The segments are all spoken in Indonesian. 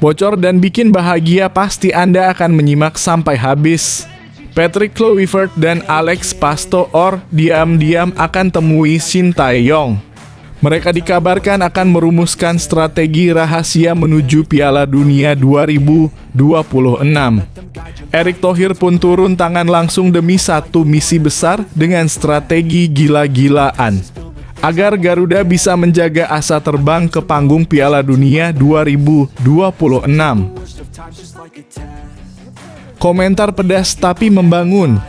Bocor dan bikin bahagia, pasti Anda akan menyimak sampai habis. Patrick Kluivert dan Alex Pastoor diam-diam akan temui Shin Tae-yong. Mereka dikabarkan akan merumuskan strategi rahasia menuju Piala Dunia 2026. Erick Thohir pun turun tangan langsung demi satu misi besar dengan strategi gila-gilaan, agar Garuda bisa menjaga asa terbang ke panggung Piala Dunia 2026. Komentar pedas tapi membangun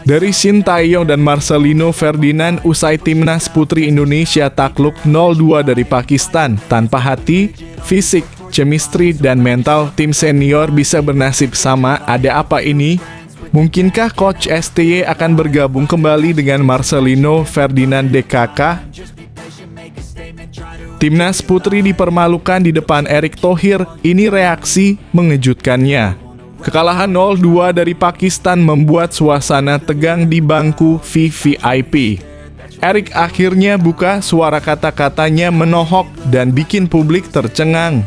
dari Shin Tae-yong dan Marcelino Ferdinand usai timnas putri Indonesia takluk 0-2 dari Pakistan. Tanpa hati, fisik, chemistry, dan mental tim senior bisa bernasib sama. Ada apa ini? Mungkinkah Coach STY akan bergabung kembali dengan Marcelino Ferdinand DKK? Timnas putri dipermalukan di depan Erick Thohir. Ini reaksi mengejutkannya. Kekalahan 0-2 dari Pakistan membuat suasana tegang di bangku VVIP. Erick akhirnya buka suara, kata-katanya menohok dan bikin publik tercengang.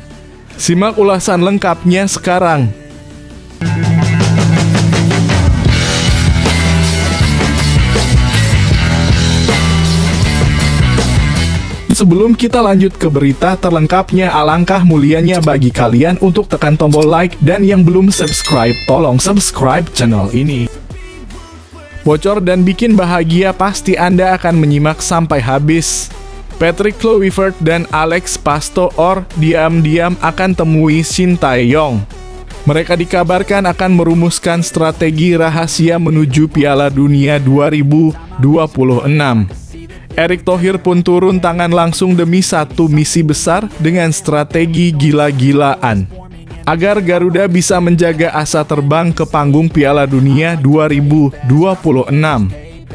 Simak ulasan lengkapnya sekarang. Sebelum kita lanjut ke berita terlengkapnya, alangkah mulianya bagi kalian untuk tekan tombol like, dan yang belum subscribe, tolong subscribe channel ini. Bocor dan bikin bahagia, pasti Anda akan menyimak sampai habis. Patrick Kluivert dan Alex Pastoor diam-diam akan temui Shin Tae-yong. Mereka dikabarkan akan merumuskan strategi rahasia menuju Piala Dunia 2026. Erick Thohir pun turun tangan langsung demi satu misi besar dengan strategi gila-gilaan, agar Garuda bisa menjaga asa terbang ke panggung Piala Dunia 2026.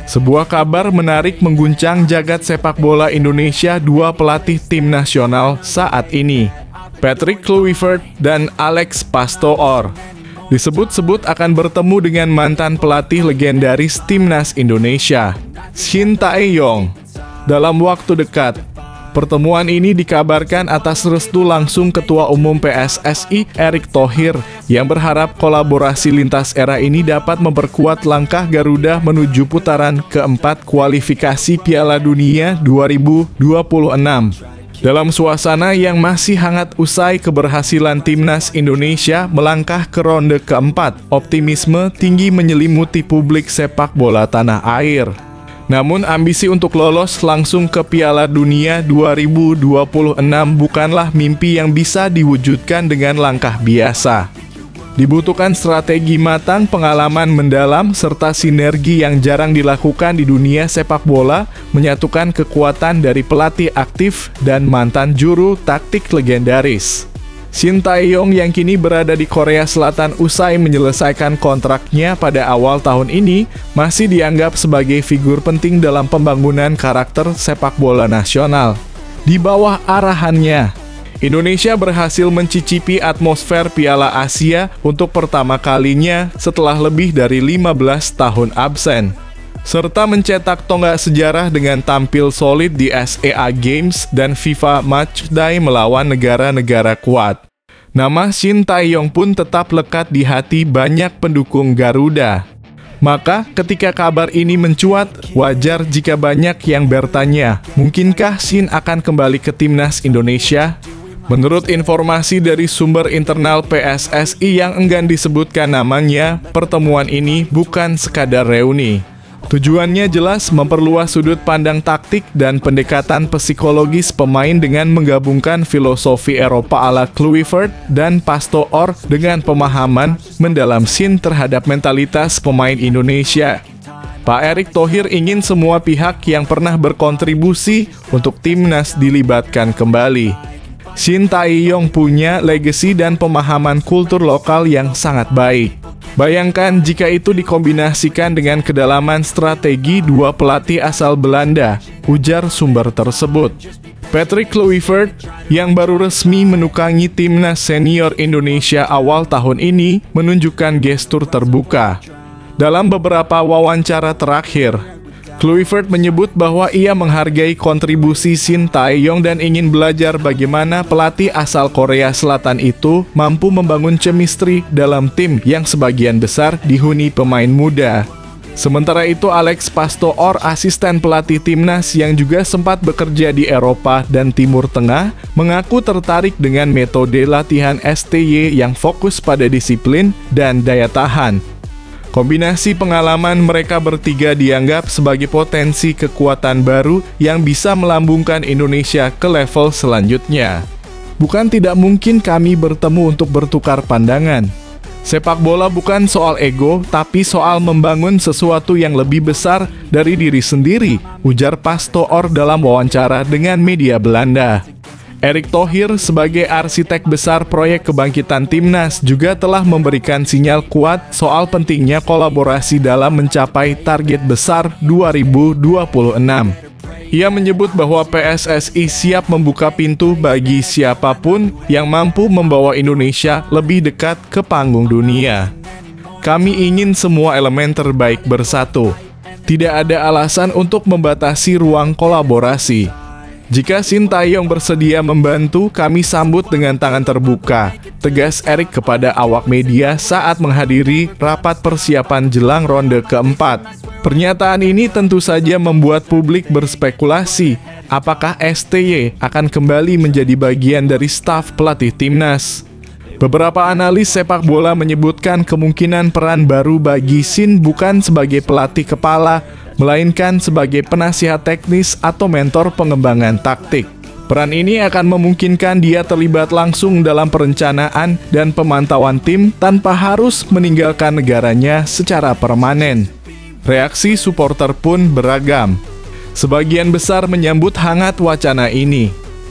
Sebuah kabar menarik mengguncang jagat sepak bola Indonesia. Dua pelatih tim nasional saat ini, Patrick Kluivert dan Alex Pastoor, disebut-sebut akan bertemu dengan mantan pelatih legendaris timnas Indonesia, Shin Tae-yong, dalam waktu dekat. Pertemuan ini dikabarkan atas restu langsung Ketua Umum PSSI Erick Thohir, yang berharap kolaborasi lintas era ini dapat memperkuat langkah Garuda menuju putaran keempat kualifikasi Piala Dunia 2026. Dalam suasana yang masih hangat usai keberhasilan timnas Indonesia melangkah ke ronde keempat, optimisme tinggi menyelimuti publik sepak bola tanah air. Namun ambisi untuk lolos langsung ke Piala Dunia 2026 bukanlah mimpi yang bisa diwujudkan dengan langkah biasa. Dibutuhkan strategi matang, pengalaman mendalam, serta sinergi yang jarang dilakukan di dunia sepak bola, menyatukan kekuatan dari pelatih aktif dan mantan juru taktik legendaris. Shin Tae-yong yang kini berada di Korea Selatan usai menyelesaikan kontraknya pada awal tahun ini, masih dianggap sebagai figur penting dalam pembangunan karakter sepak bola nasional. Di bawah arahannya, Indonesia berhasil mencicipi atmosfer Piala Asia untuk pertama kalinya setelah lebih dari 15 tahun absen, serta mencetak tonggak sejarah dengan tampil solid di SEA Games dan FIFA Matchday melawan negara-negara kuat. Nama Shin Tae-yong pun tetap lekat di hati banyak pendukung Garuda. Maka ketika kabar ini mencuat, wajar jika banyak yang bertanya, mungkinkah Shin akan kembali ke timnas Indonesia? Menurut informasi dari sumber internal PSSI yang enggan disebutkan namanya, pertemuan ini bukan sekadar reuni. Tujuannya jelas memperluas sudut pandang taktik dan pendekatan psikologis pemain dengan menggabungkan filosofi Eropa ala Kluivert dan Pastoor dengan pemahaman mendalam Shin terhadap mentalitas pemain Indonesia. Pak Erick Thohir ingin semua pihak yang pernah berkontribusi untuk timnas dilibatkan kembali. Shin Tae-yong punya legasi dan pemahaman kultur lokal yang sangat baik. Bayangkan jika itu dikombinasikan dengan kedalaman strategi dua pelatih asal Belanda, ujar sumber tersebut. Patrick Kluivert yang baru resmi menukangi timnas senior Indonesia awal tahun ini menunjukkan gestur terbuka. Dalam beberapa wawancara terakhir, Kluivert menyebut bahwa ia menghargai kontribusi Shin Tae-yong dan ingin belajar bagaimana pelatih asal Korea Selatan itu mampu membangun chemistry dalam tim yang sebagian besar dihuni pemain muda. Sementara itu, Alex Pastoor, asisten pelatih timnas yang juga sempat bekerja di Eropa dan Timur Tengah, mengaku tertarik dengan metode latihan STY yang fokus pada disiplin dan daya tahan. Kombinasi pengalaman mereka bertiga dianggap sebagai potensi kekuatan baru yang bisa melambungkan Indonesia ke level selanjutnya. Bukan tidak mungkin kami bertemu untuk bertukar pandangan. Sepak bola bukan soal ego, tapi soal membangun sesuatu yang lebih besar dari diri sendiri, ujar Pastoor dalam wawancara dengan media Belanda. Erick Thohir sebagai arsitek besar proyek kebangkitan timnas juga telah memberikan sinyal kuat soal pentingnya kolaborasi dalam mencapai target besar 2026. Ia menyebut bahwa PSSI siap membuka pintu bagi siapapun yang mampu membawa Indonesia lebih dekat ke panggung dunia. Kami ingin semua elemen terbaik bersatu. Tidak ada alasan untuk membatasi ruang kolaborasi. Jika Shin Tae-yong bersedia membantu, kami sambut dengan tangan terbuka, tegas Erick kepada awak media saat menghadiri rapat persiapan jelang ronde keempat. Pernyataan ini tentu saja membuat publik berspekulasi, apakah STY akan kembali menjadi bagian dari staf pelatih timnas. Beberapa analis sepak bola menyebutkan kemungkinan peran baru bagi Shin bukan sebagai pelatih kepala, melainkan sebagai penasihat teknis atau mentor pengembangan taktik. Peran ini akan memungkinkan dia terlibat langsung dalam perencanaan dan pemantauan tim tanpa harus meninggalkan negaranya secara permanen. Reaksi supporter pun beragam. Sebagian besar menyambut hangat wacana ini.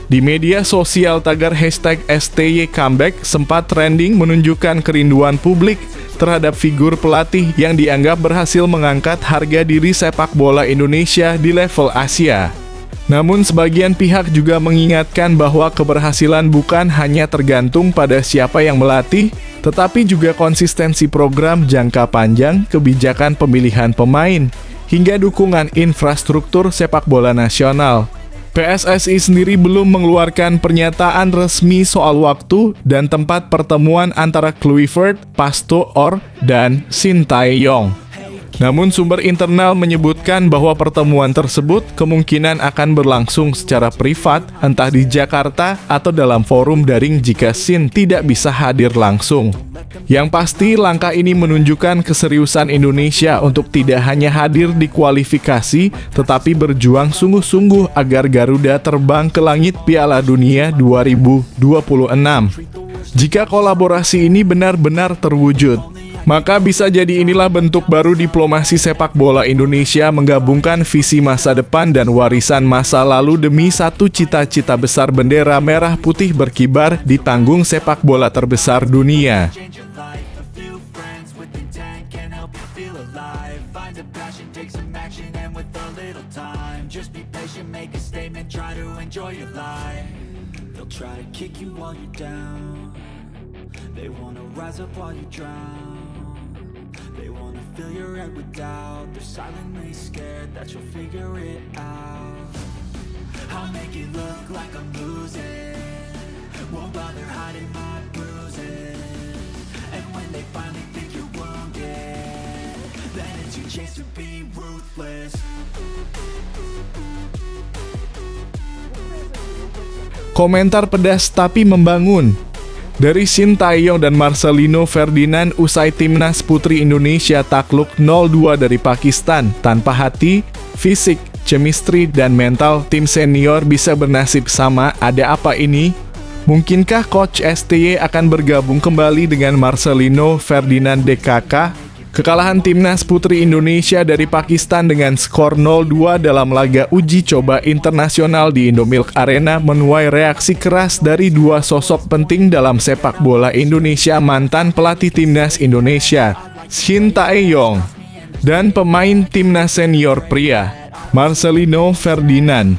Di media sosial, tagar hashtag STY Comeback sempat trending menunjukkan kerinduan publik terhadap figur pelatih yang dianggap berhasil mengangkat harga diri sepak bola Indonesia di level Asia. Namun sebagian pihak juga mengingatkan bahwa keberhasilan bukan hanya tergantung pada siapa yang melatih, tetapi juga konsistensi program jangka panjang, kebijakan pemilihan pemain, hingga dukungan infrastruktur sepak bola nasional. PSSI sendiri belum mengeluarkan pernyataan resmi soal waktu dan tempat pertemuan antara Kluivert, Pastoor, dan Shin Tae-yong. Namun sumber internal menyebutkan bahwa pertemuan tersebut kemungkinan akan berlangsung secara privat, entah di Jakarta atau dalam forum daring jika Shin tidak bisa hadir langsung. Yang pasti, langkah ini menunjukkan keseriusan Indonesia untuk tidak hanya hadir di kualifikasi, tetapi berjuang sungguh-sungguh agar Garuda terbang ke langit Piala Dunia 2026. Jika kolaborasi ini benar-benar terwujud, maka bisa jadi inilah bentuk baru diplomasi sepak bola Indonesia menggabungkan visi masa depan dan warisan masa lalu demi satu cita-cita besar bendera merah putih berkibar di panggung sepak bola terbesar dunia. They wanna fill your head with doubt. They're silently scared that you'll figure it out. I'll make it look like I'm losing, won't bother hiding my bruises. And when they finally think you're wounded, then it's your chance to be ruthless. Komentar pedas tapi membangun dari Shin Tae-yong dan Marcelino Ferdinand usai timnas putri Indonesia takluk 0-2 dari Pakistan. Tanpa hati, fisik, chemistry, dan mental tim senior bisa bernasib sama. Ada apa ini? Mungkinkah Coach STY akan bergabung kembali dengan Marcelino Ferdinand DKK? Kekalahan timnas putri Indonesia dari Pakistan dengan skor 0-2 dalam laga uji coba internasional di Indomilk Arena menuai reaksi keras dari dua sosok penting dalam sepak bola Indonesia, mantan pelatih timnas Indonesia, Shin Tae-yong, dan pemain timnas senior pria, Marcelino Ferdinand.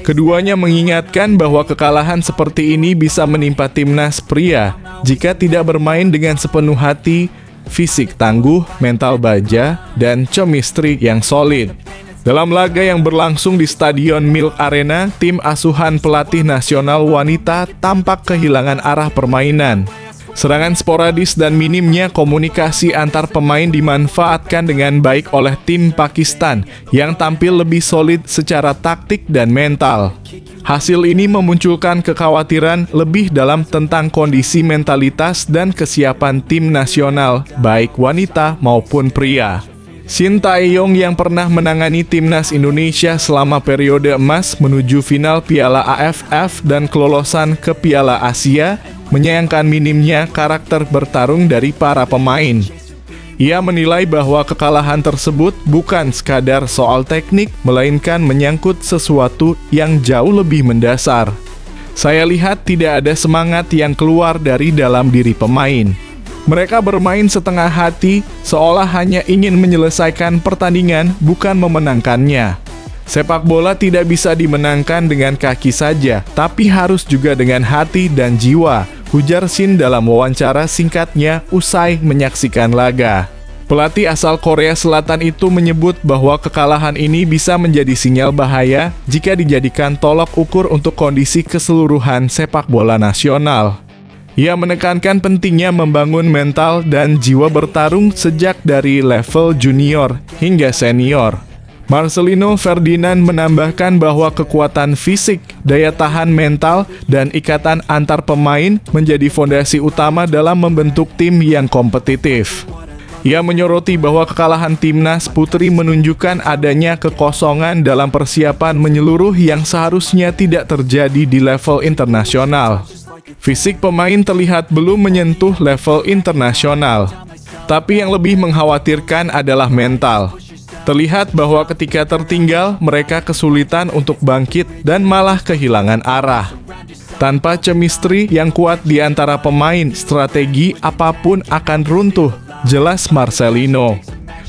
Keduanya mengingatkan bahwa kekalahan seperti ini bisa menimpa timnas pria jika tidak bermain dengan sepenuh hati, fisik tangguh, mental baja, dan chemistry yang solid. Dalam laga yang berlangsung di Stadion Milk Arena, tim asuhan pelatih nasional wanita tampak kehilangan arah permainan. Serangan sporadis dan minimnya komunikasi antar pemain dimanfaatkan dengan baik oleh tim Pakistan yang tampil lebih solid secara taktik dan mental. Hasil ini memunculkan kekhawatiran lebih dalam tentang kondisi mentalitas dan kesiapan tim nasional, baik wanita maupun pria. Shin Tae-yong yang pernah menangani timnas Indonesia selama periode emas menuju final Piala AFF dan kelolosan ke Piala Asia, menyayangkan minimnya karakter bertarung dari para pemain. Ia menilai bahwa kekalahan tersebut bukan sekadar soal teknik, melainkan menyangkut sesuatu yang jauh lebih mendasar. Saya lihat tidak ada semangat yang keluar dari dalam diri pemain. Mereka bermain setengah hati, seolah hanya ingin menyelesaikan pertandingan, bukan memenangkannya. Sepak bola tidak bisa dimenangkan dengan kaki saja, tapi harus juga dengan hati dan jiwa, ujar Shin dalam wawancara singkatnya usai menyaksikan laga. Pelatih asal Korea Selatan itu menyebut bahwa kekalahan ini bisa menjadi sinyal bahaya jika dijadikan tolok ukur untuk kondisi keseluruhan sepak bola nasional. Ia menekankan pentingnya membangun mental dan jiwa bertarung sejak dari level junior hingga senior. Marcelino Ferdinand menambahkan bahwa kekuatan fisik, daya tahan mental, dan ikatan antar pemain menjadi fondasi utama dalam membentuk tim yang kompetitif. Ia menyoroti bahwa kekalahan timnas putri menunjukkan adanya kekosongan dalam persiapan menyeluruh yang seharusnya tidak terjadi di level internasional. Fisik pemain terlihat belum menyentuh level internasional, tapi yang lebih mengkhawatirkan adalah mental. Terlihat bahwa ketika tertinggal, mereka kesulitan untuk bangkit dan malah kehilangan arah. Tanpa chemistry yang kuat di antara pemain, strategi apapun akan runtuh, jelas Marcelino.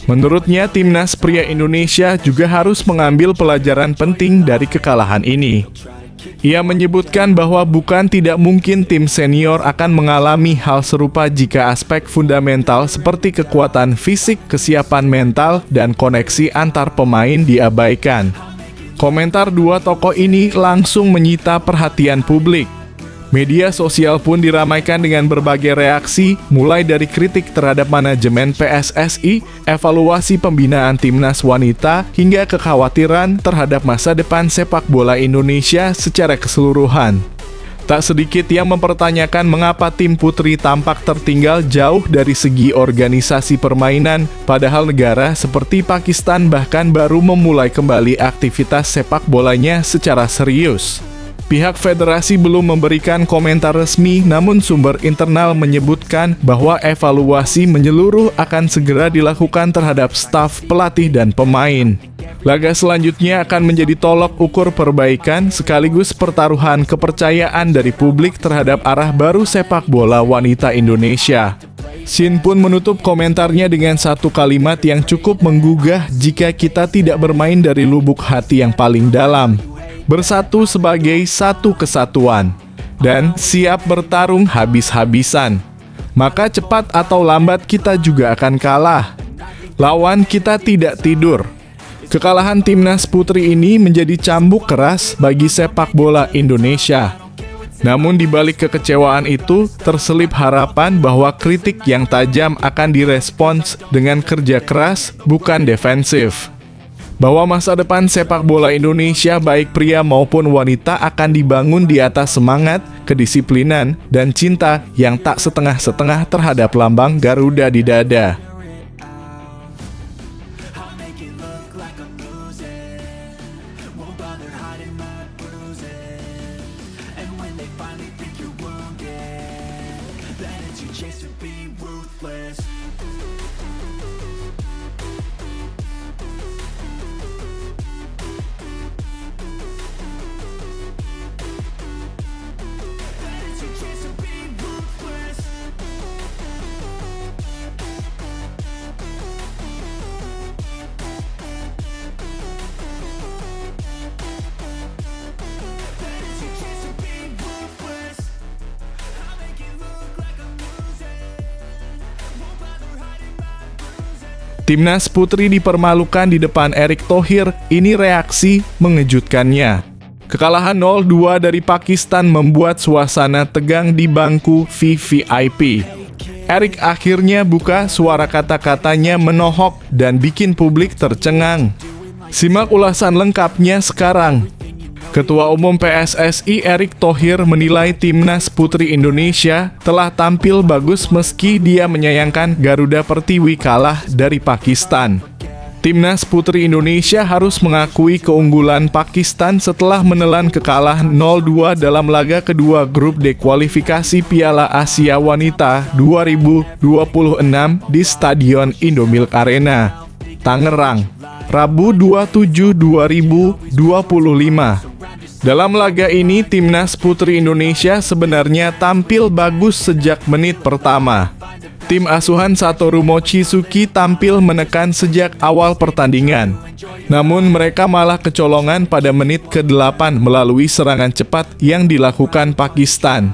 Menurutnya, timnas pria Indonesia juga harus mengambil pelajaran penting dari kekalahan ini. Ia menyebutkan bahwa bukan tidak mungkin tim senior akan mengalami hal serupa jika aspek fundamental seperti kekuatan fisik, kesiapan mental, dan koneksi antar pemain diabaikan. Komentar dua tokoh ini langsung menyita perhatian publik. Media sosial pun diramaikan dengan berbagai reaksi, mulai dari kritik terhadap manajemen PSSI, evaluasi pembinaan timnas wanita, hingga kekhawatiran terhadap masa depan sepak bola Indonesia secara keseluruhan. Tak sedikit yang mempertanyakan mengapa tim putri tampak tertinggal jauh dari segi organisasi permainan, padahal negara seperti Pakistan bahkan baru memulai kembali aktivitas sepak bolanya secara serius. Pihak federasi belum memberikan komentar resmi, namun sumber internal menyebutkan bahwa evaluasi menyeluruh akan segera dilakukan terhadap staf pelatih dan pemain. Laga selanjutnya akan menjadi tolok ukur perbaikan sekaligus pertaruhan kepercayaan dari publik terhadap arah baru sepak bola wanita Indonesia. Shin pun menutup komentarnya dengan satu kalimat yang cukup menggugah jika kita tidak bermain dari lubuk hati yang paling dalam. Bersatu sebagai satu kesatuan, dan siap bertarung habis-habisan. Maka cepat atau lambat kita juga akan kalah. Lawan kita tidak tidur. Kekalahan timnas putri ini menjadi cambuk keras bagi sepak bola Indonesia. Namun di balik kekecewaan itu, terselip harapan bahwa kritik yang tajam akan direspons dengan kerja keras, bukan defensif. Bahwa masa depan sepak bola Indonesia baik pria maupun wanita akan dibangun di atas semangat, kedisiplinan, dan cinta yang tak setengah-setengah terhadap lambang Garuda di dada. Timnas putri dipermalukan di depan Erick Thohir, ini reaksi mengejutkannya. Kekalahan 0-2 dari Pakistan membuat suasana tegang di bangku VVIP. Erick akhirnya buka suara kata-katanya menohok dan bikin publik tercengang. Simak ulasan lengkapnya sekarang. Ketua Umum PSSI Erick Thohir menilai Timnas Putri Indonesia telah tampil bagus meski dia menyayangkan Garuda Pertiwi kalah dari Pakistan. Timnas Putri Indonesia harus mengakui keunggulan Pakistan setelah menelan kekalahan 0-2 dalam laga kedua grup D kualifikasi Piala Asia Wanita 2026 di Stadion Indomilk Arena, Tangerang, Rabu 27/2025. Dalam laga ini, Timnas Putri Indonesia sebenarnya tampil bagus sejak menit pertama. Tim asuhan Satoru Mochizuki tampil menekan sejak awal pertandingan. Namun mereka malah kecolongan pada menit ke-8 melalui serangan cepat yang dilakukan Pakistan.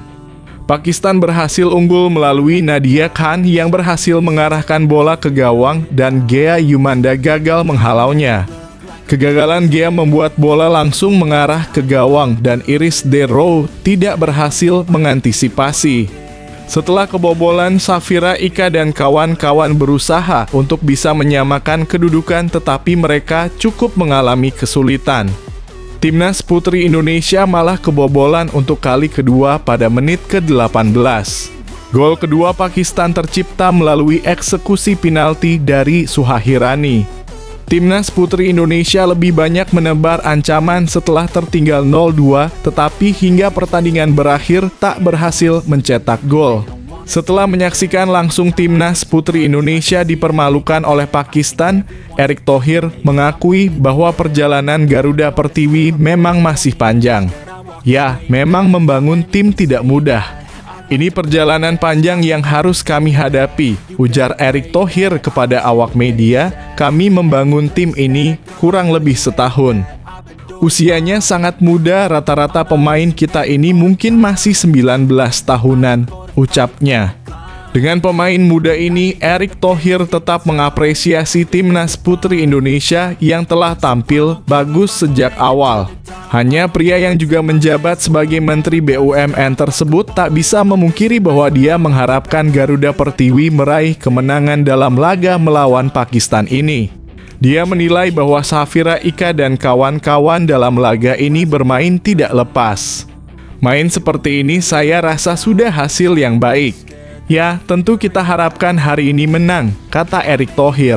Pakistan berhasil unggul melalui Nadia Khan yang berhasil mengarahkan bola ke gawang dan Ghea Yumanda gagal menghalaunya. Kegagalan Ghea membuat bola langsung mengarah ke gawang dan Iris Dero tidak berhasil mengantisipasi. Setelah kebobolan, Safira Ika dan kawan-kawan berusaha untuk bisa menyamakan kedudukan tetapi mereka cukup mengalami kesulitan. Timnas Putri Indonesia malah kebobolan untuk kali kedua pada menit ke-18. Gol kedua Pakistan tercipta melalui eksekusi penalti dari Suhahirani. Timnas Putri Indonesia lebih banyak menebar ancaman setelah tertinggal 0-2, tetapi hingga pertandingan berakhir tak berhasil mencetak gol. Setelah menyaksikan langsung Timnas Putri Indonesia dipermalukan oleh Pakistan, Erick Thohir mengakui bahwa perjalanan Garuda Pertiwi memang masih panjang. Ya, memang membangun tim tidak mudah. Ini perjalanan panjang yang harus kami hadapi, ujar Erick Thohir kepada awak media. Kami membangun tim ini kurang lebih setahun. Usianya sangat muda, rata-rata pemain kita ini mungkin masih 19 tahunan, ucapnya. Dengan pemain muda ini, Erick Thohir tetap mengapresiasi Timnas Putri Indonesia yang telah tampil bagus sejak awal. Hanya pria yang juga menjabat sebagai Menteri BUMN tersebut tak bisa memungkiri bahwa dia mengharapkan Garuda Pertiwi meraih kemenangan dalam laga melawan Pakistan ini. Dia menilai bahwa Safira Ika dan kawan-kawan dalam laga ini bermain tidak lepas. Main seperti ini saya rasa sudah hasil yang baik. Ya, tentu kita harapkan hari ini menang, kata Erick Thohir.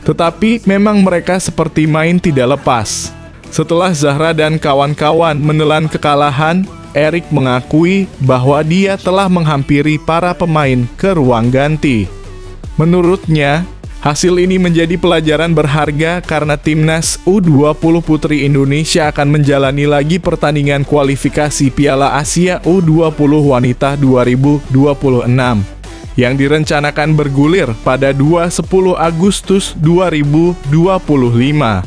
Tetapi memang mereka seperti main tidak lepas. Setelah Zahra dan kawan-kawan menelan kekalahan, Erick mengakui bahwa dia telah menghampiri para pemain ke ruang ganti. Menurutnya, hasil ini menjadi pelajaran berharga karena Timnas U20 Putri Indonesia akan menjalani lagi pertandingan kualifikasi Piala Asia U20 Wanita 2026 yang direncanakan bergulir pada 2-10 Agustus 2025.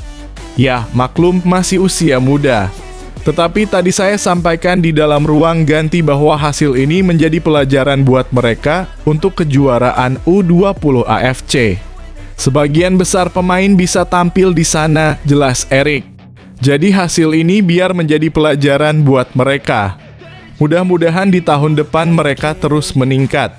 Ya, maklum masih usia muda. Tetapi tadi saya sampaikan di dalam ruang ganti bahwa hasil ini menjadi pelajaran buat mereka untuk kejuaraan U20 AFC. Sebagian besar pemain bisa tampil di sana, jelas Erick. Jadi hasil ini biar menjadi pelajaran buat mereka. Mudah-mudahan di tahun depan mereka terus meningkat.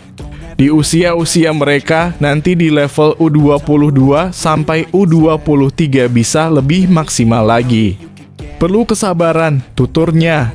Di usia-usia mereka, nanti di level U22 sampai U23 bisa lebih maksimal lagi. Perlu kesabaran, tuturnya.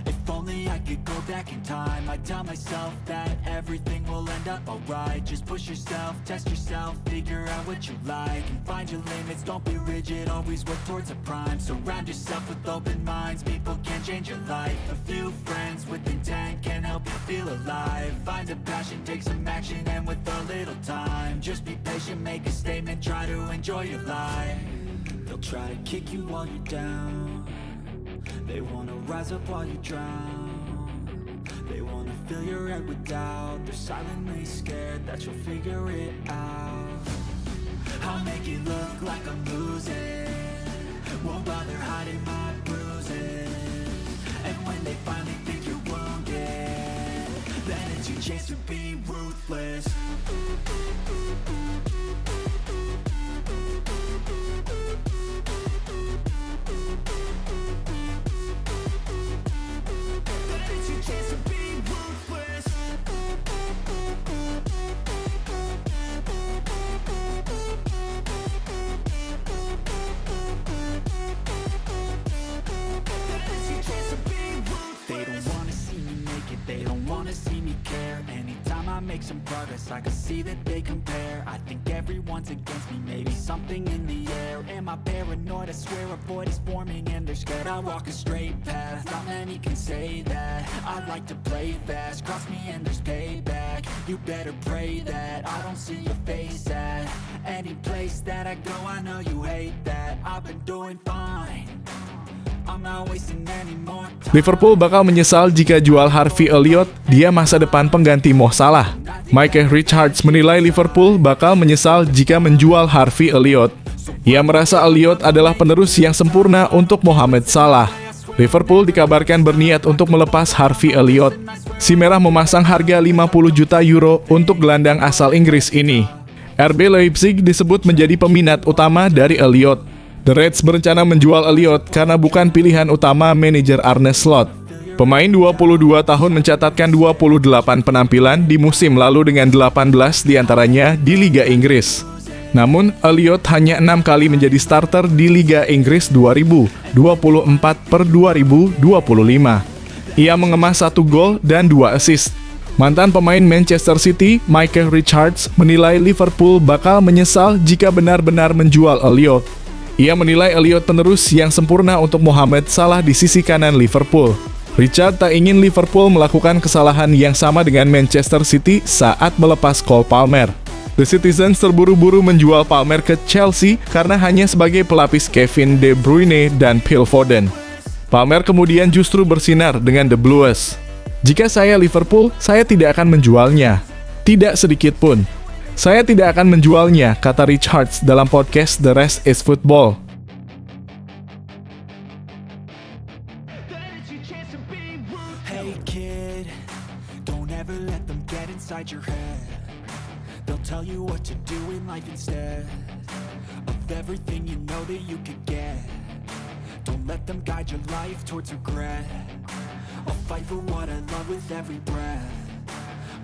If only I could go back in time, I'd tell myself that everything will end up alright. Just push yourself, test yourself, figure out what you like, and find your limits, don't be rigid, always work towards a prime. Surround yourself with open minds, people can change your life. A few friends with intent can help you feel alive. Find a passion, take some action, and with a little time, just be patient, make a statement, try to enjoy your life. They'll try to kick you while you're down. They wanna rise up while you drown. They wanna fill your head with doubt. They're silently scared that you'll figure it out. I'll make it look like I'm losing. Won't bother hiding my bruises. And when they finally think you're wounded, then it's your chance to be ruthless. Make some progress, I can see that they compare. I think everyone's against me, maybe something in the air. Am I paranoid? I swear a void is forming and they're scared. I walk a straight path, not many can say that. I like to play fast, cross me and there's payback. You better pray that I don't see your face at any place that I go. I know you hate that. I've been doing fine, I'm not wasting any more time. Liverpool bakal menyesal jika jual Harvey Elliott, dia masa depan pengganti Mo Salah. Mike Richards menilai Liverpool bakal menyesal jika menjual Harvey Elliott. Ia merasa Elliott adalah penerus yang sempurna untuk Mohamed Salah. Liverpool dikabarkan berniat untuk melepas Harvey Elliott. Si Merah memasang harga 50 juta euro untuk gelandang asal Inggris ini. RB Leipzig disebut menjadi peminat utama dari Elliott. The Reds berencana menjual Elliott karena bukan pilihan utama manajer Arne Slot. Pemain 22 tahun mencatatkan 28 penampilan di musim lalu dengan 18 diantaranya di Liga Inggris. Namun, Elliott hanya 6 kali menjadi starter di Liga Inggris 2024/2025. Ia mengemas 1 gol dan 2 assist. Mantan pemain Manchester City, Mike Richards, menilai Liverpool bakal menyesal jika benar-benar menjual Elliott. Ia menilai Elliott penerus yang sempurna untuk Mohamed Salah di sisi kanan Liverpool. Richard tak ingin Liverpool melakukan kesalahan yang sama dengan Manchester City saat melepas Cole Palmer. The Citizens terburu-buru menjual Palmer ke Chelsea karena hanya sebagai pelapis Kevin De Bruyne dan Phil Foden. Palmer kemudian justru bersinar dengan The Blues. Jika saya Liverpool, saya tidak akan menjualnya. Tidak sedikit pun. Saya tidak akan menjualnya, kata Richards dalam podcast The Rest is Football. Hey kid, don't ever let them get inside your head. They'll tell you what to do in life instead of everything you know that you could get. Don't let them guide your life towards regret. I'll fight for what I love with every breath.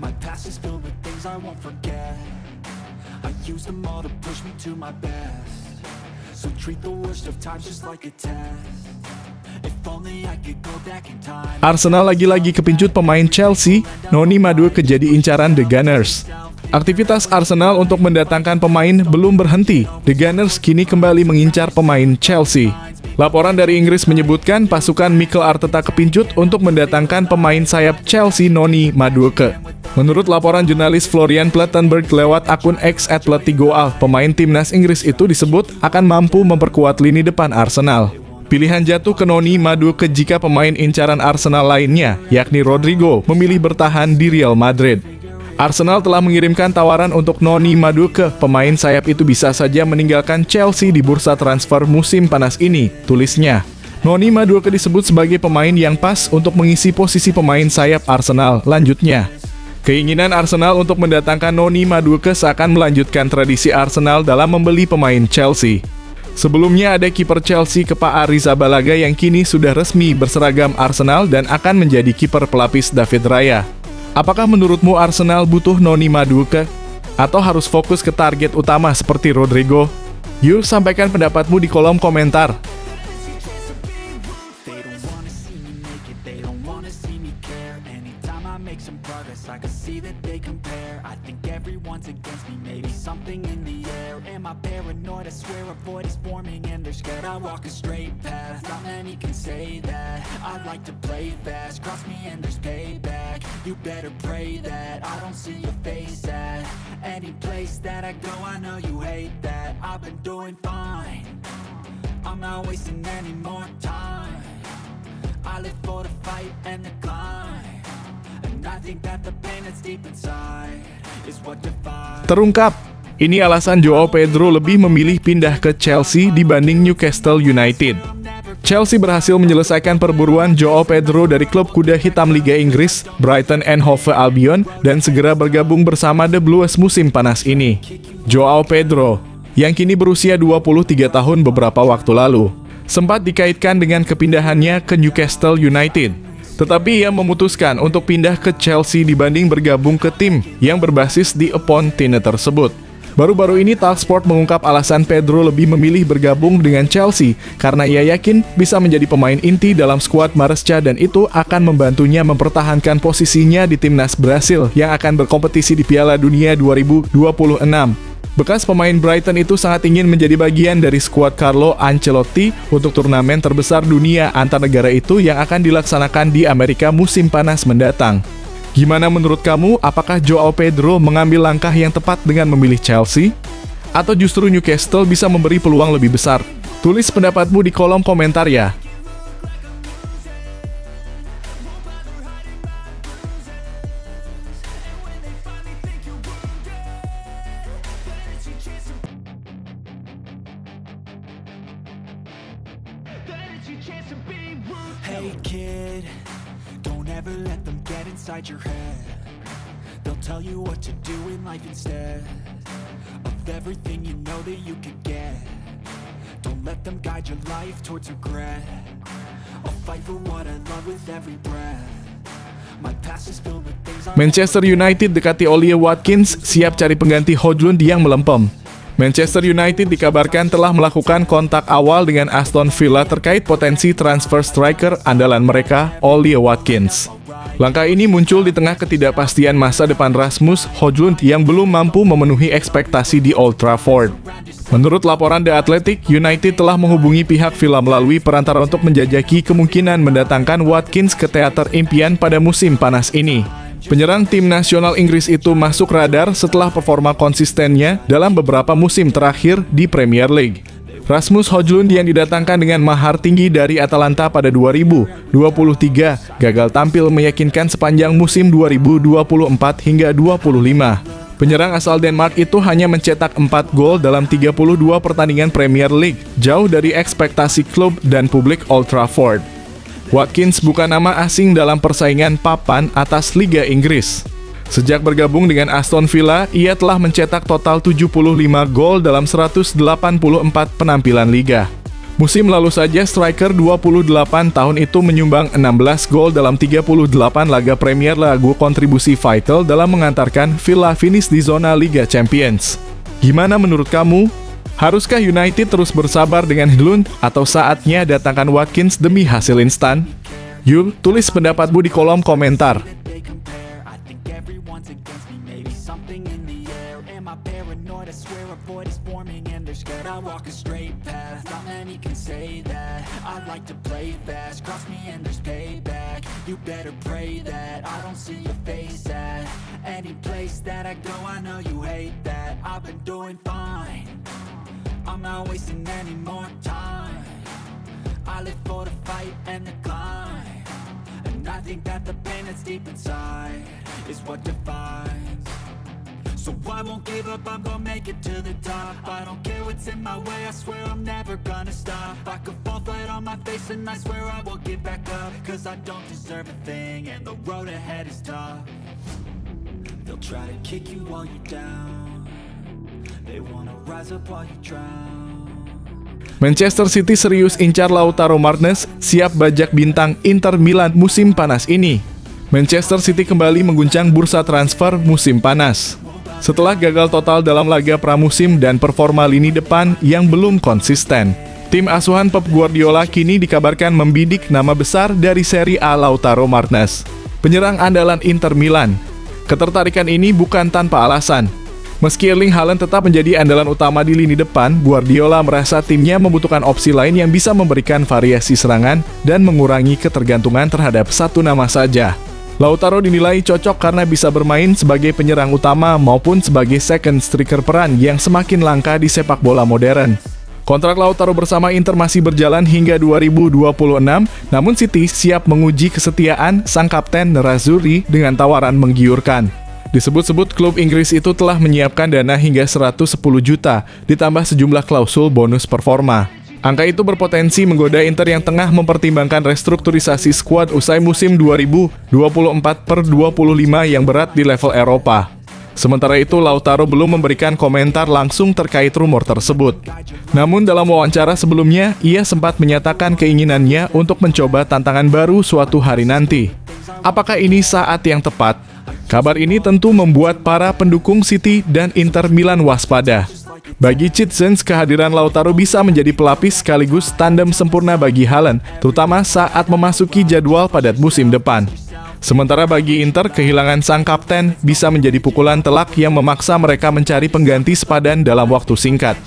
My past is filled with things I won't forget. I use them all to push me to my best. So treat the worst of times just like a test. If only I could go back in time. Arsenal lagi-lagi kepincut pemain Chelsea, Noni Madueke jadi incaran The Gunners. Aktivitas Arsenal untuk mendatangkan pemain belum berhenti. The Gunners kini kembali mengincar pemain Chelsea. Laporan dari Inggris menyebutkan pasukan Mikel Arteta kepincut untuk mendatangkan pemain sayap Chelsea Noni Madueke. Menurut laporan jurnalis Florian Plettenberg lewat akun X @Letigoal, pemain timnas Inggris itu disebut akan mampu memperkuat lini depan Arsenal. Pilihan jatuh ke Noni Madueke jika pemain incaran Arsenal lainnya, yakni Rodrigo, memilih bertahan di Real Madrid. Arsenal telah mengirimkan tawaran untuk Noni Madueke. Pemain sayap itu bisa saja meninggalkan Chelsea di bursa transfer musim panas ini, tulisnya. Noni Madueke disebut sebagai pemain yang pas untuk mengisi posisi pemain sayap Arsenal, lanjutnya. Keinginan Arsenal untuk mendatangkan Noni Madueke seakan melanjutkan tradisi Arsenal dalam membeli pemain Chelsea. Sebelumnya ada kiper Chelsea Kepa Arrizabalaga yang kini sudah resmi berseragam Arsenal dan akan menjadi kiper pelapis David Raya. Apakah menurutmu Arsenal butuh Noni Madueke? Atau harus fokus ke target utama seperti Rodrigo? Yuk sampaikan pendapatmu di kolom komentar. I can see that they compare. I think everyone's against me, maybe something in the air. Am I paranoid? I swear a void is forming and they're scared. I walk a straight path, not many can say that. I like to play fast, cross me and there's payback. You better pray that I don't see your face at any place that I go. I know you hate that. I've been doing fine, I'm not wasting any more time. I live for the fight and the climb. I think that the pain that's deep inside is what defines. Terungkap, Ini alasan Joao Pedro lebih memilih pindah ke Chelsea dibanding Newcastle United. Chelsea berhasil menyelesaikan perburuan Joao Pedro dari klub kuda hitam Liga Inggris, Brighton and Hove Albion, dan segera bergabung bersama The Blues musim panas ini. Joao Pedro, yang kini berusia 23 tahun beberapa waktu lalu, sempat dikaitkan dengan kepindahannya ke Newcastle United. Tetapi ia memutuskan untuk pindah ke Chelsea dibanding bergabung ke tim yang berbasis di Apontine tersebut. Baru-baru ini Talksport mengungkap alasan Pedro lebih memilih bergabung dengan Chelsea karena ia yakin bisa menjadi pemain inti dalam skuad Maresca dan itu akan membantunya mempertahankan posisinya di timnas Brasil yang akan berkompetisi di Piala Dunia 2026. Bekas pemain Brighton itu sangat ingin menjadi bagian dari skuad Carlo Ancelotti untuk turnamen terbesar dunia antar negara itu yang akan dilaksanakan di Amerika musim panas mendatang. Gimana menurut kamu? Apakah Joao Pedro mengambil langkah yang tepat dengan memilih Chelsea? Atau justru Newcastle bisa memberi peluang lebih besar? Tulis pendapatmu di kolom komentar ya. Hey kid, don't ever let them get inside your head. They'll tell you what to do in life instead of everything you know that you could get. Don't let them guide your life towards regret. I'll fight for what I love with every breath. My past is filled with things I Manchester United dekati Ollie Watkins siap cari pengganti Højlund yang melempem. Manchester United dikabarkan telah melakukan kontak awal dengan Aston Villa terkait potensi transfer striker andalan mereka, Ollie Watkins. Langkah ini muncul di tengah ketidakpastian masa depan Rasmus Højlund yang belum mampu memenuhi ekspektasi di Old Trafford. Menurut laporan The Athletic, United telah menghubungi pihak Villa melalui perantara untuk menjajaki kemungkinan mendatangkan Watkins ke teater impian pada musim panas ini. Penyerang tim nasional Inggris itu masuk radar setelah performa konsistennya dalam beberapa musim terakhir di Premier League. Rasmus Højlund yang didatangkan dengan mahar tinggi dari Atalanta pada 2023 gagal tampil meyakinkan sepanjang musim 2024 hingga 25. Penyerang asal Denmark itu hanya mencetak 4 gol dalam 32 pertandingan Premier League, jauh dari ekspektasi klub dan publik Old Trafford. Watkins bukan nama asing dalam persaingan papan atas Liga Inggris. Sejak bergabung dengan Aston Villa, ia telah mencetak total 75 gol dalam 184 penampilan liga. Musim lalu saja striker 28 tahun itu menyumbang 16 gol dalam 38 laga Premier League, kontribusi vital dalam mengantarkan Villa finish di zona Liga Champions. Gimana menurut kamu? Haruskah United terus bersabar dengan Højlund atau saatnya datangkan Watkins demi hasil instan? Yuk, tulis pendapatmu di kolom komentar. I'm not wasting any more time. I live for the fight and the climb, and I think that the pain that's deep inside is what defines. So I won't give up, I'm gonna make it to the top. I don't care what's in my way, I swear I'm never gonna stop. I could fall flat on my face and I swear I will get back up, cause I don't deserve a thing and the road ahead is tough. They'll try to kick you while you're down, they wanna rise up while you drown. Manchester City serius incar Lautaro Martinez, siap bajak bintang Inter Milan musim panas ini. Manchester City kembali mengguncang bursa transfer musim panas. Setelah gagal total dalam laga pramusim dan performa lini depan yang belum konsisten, tim asuhan Pep Guardiola kini dikabarkan membidik nama besar dari Serie A Lautaro Martinez, penyerang andalan Inter Milan. Ketertarikan ini bukan tanpa alasan. Meski Erling Haaland tetap menjadi andalan utama di lini depan, Guardiola merasa timnya membutuhkan opsi lain yang bisa memberikan variasi serangan dan mengurangi ketergantungan terhadap satu nama saja. Lautaro dinilai cocok karena bisa bermain sebagai penyerang utama maupun sebagai second striker, peran yang semakin langka di sepak bola modern. Kontrak Lautaro bersama Inter masih berjalan hingga 2026, namun City siap menguji kesetiaan sang kapten Nerazzurri dengan tawaran menggiurkan. Disebut-sebut klub Inggris itu telah menyiapkan dana hingga 110 juta, ditambah sejumlah klausul bonus performa. Angka itu berpotensi menggoda Inter yang tengah mempertimbangkan restrukturisasi skuad usai musim 2024/25 yang berat di level Eropa. Sementara itu, Lautaro belum memberikan komentar langsung terkait rumor tersebut. Namun dalam wawancara sebelumnya, ia sempat menyatakan keinginannya untuk mencoba tantangan baru suatu hari nanti. Apakah ini saat yang tepat? Kabar ini tentu membuat para pendukung City dan Inter Milan waspada. Bagi Citizens, kehadiran Lautaro bisa menjadi pelapis sekaligus tandem sempurna bagi Haaland, terutama saat memasuki jadwal padat musim depan. Sementara bagi Inter, kehilangan sang kapten bisa menjadi pukulan telak yang memaksa mereka mencari pengganti sepadan dalam waktu singkat.